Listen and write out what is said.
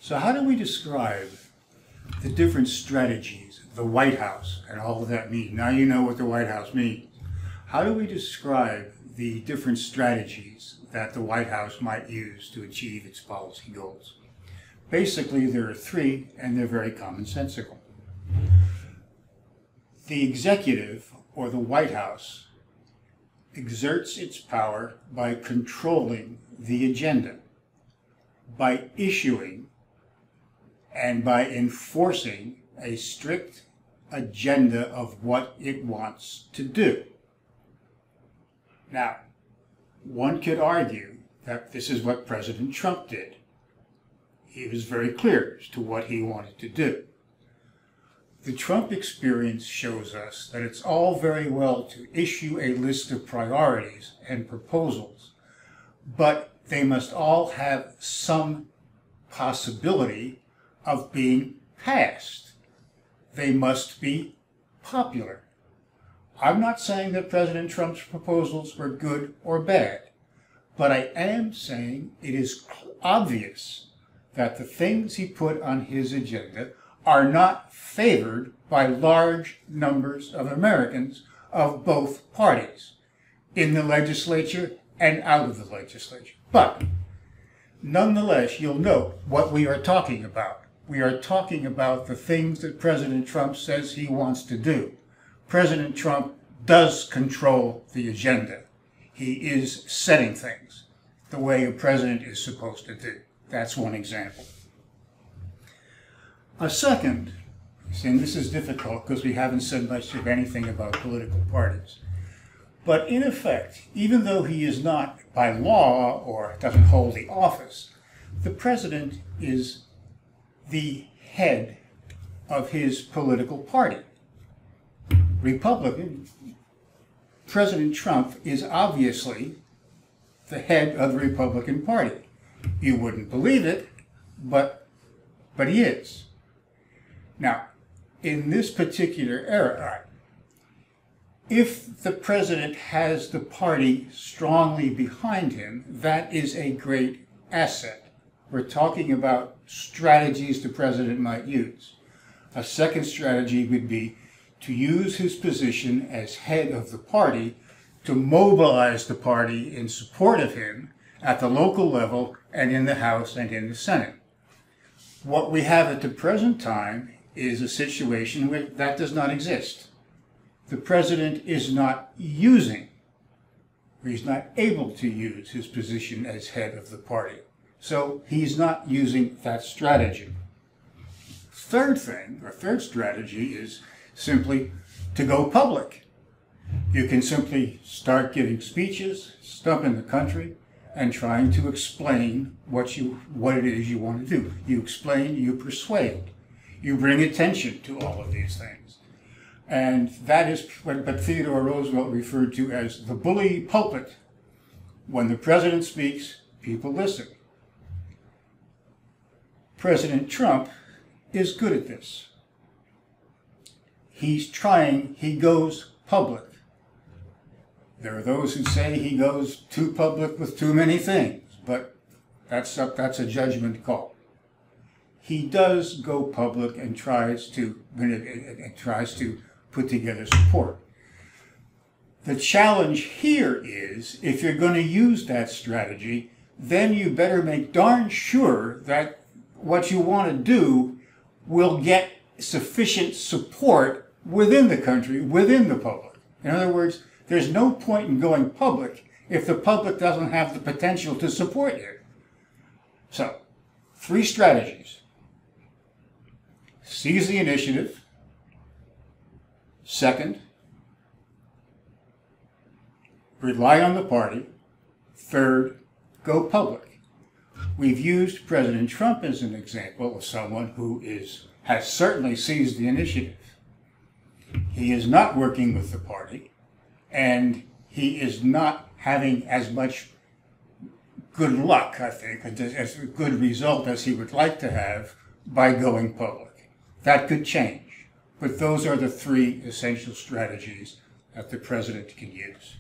So how do we describe the different strategies, the White House, and all of that mean? Now you know what the White House means. How do we describe the different strategies that the White House might use to achieve its policy goals? Basically, there are three, and they're very commonsensical. The executive, or the White House, exerts its power by controlling the agenda, by issuing and by enforcing a strict agenda of what it wants to do. Now, one could argue that this is what President Trump did. He was very clear as to what he wanted to do. The Trump experience shows us that it's all very well to issue a list of priorities and proposals, but they must all have some possibility of being passed. They must be popular. I'm not saying that President Trump's proposals were good or bad, but I am saying it is obvious that the things he put on his agenda are not favored by large numbers of Americans of both parties, in the legislature and out of the legislature. But nonetheless, you'll note what we are talking about. We are talking about the things that President Trump says he wants to do. President Trump does control the agenda. He is setting things the way a president is supposed to do. That's one example. A second, and this is difficult because we haven't said much of anything about political parties, but in effect, even though he is not by law or doesn't hold the office, the president is the head of his political party. Republican, President Trump is obviously the head of the Republican Party. You wouldn't believe it, but he is. Now, in this particular era, if the president has the party strongly behind him, that is a great asset. We're talking about strategies the president might use. A second strategy would be to use his position as head of the party to mobilize the party in support of him at the local level and in the House and in the Senate. What we have at the present time is a situation where that does not exist. The president is not using, or he's not able to use his position as head of the party. So he's not using that strategy. Third strategy is simply to go public. You can simply start giving speeches, stumping the country, and trying to explain what it is you want to do. You explain, you persuade, you bring attention to all of these things. And that is what Theodore Roosevelt referred to as the bully pulpit. When the president speaks, people listen. President Trump is good at this. He goes public. There are those who say he goes too public with too many things, but that's a judgment call. He does go public and tries to put together support. The challenge here is, if you're going to use that strategy, then you better make darn sure that what you want to do will get sufficient support within the country, within the public. In other words, there's no point in going public if the public doesn't have the potential to support you. So, three strategies. Seize the initiative. Second, rely on the party. Third, go public. We've used President Trump as an example of someone who has certainly seized the initiative. He is not working with the party, and he is not having as much good luck, I think, as a good result as he would like to have by going public. That could change, but those are the three essential strategies that the president can use.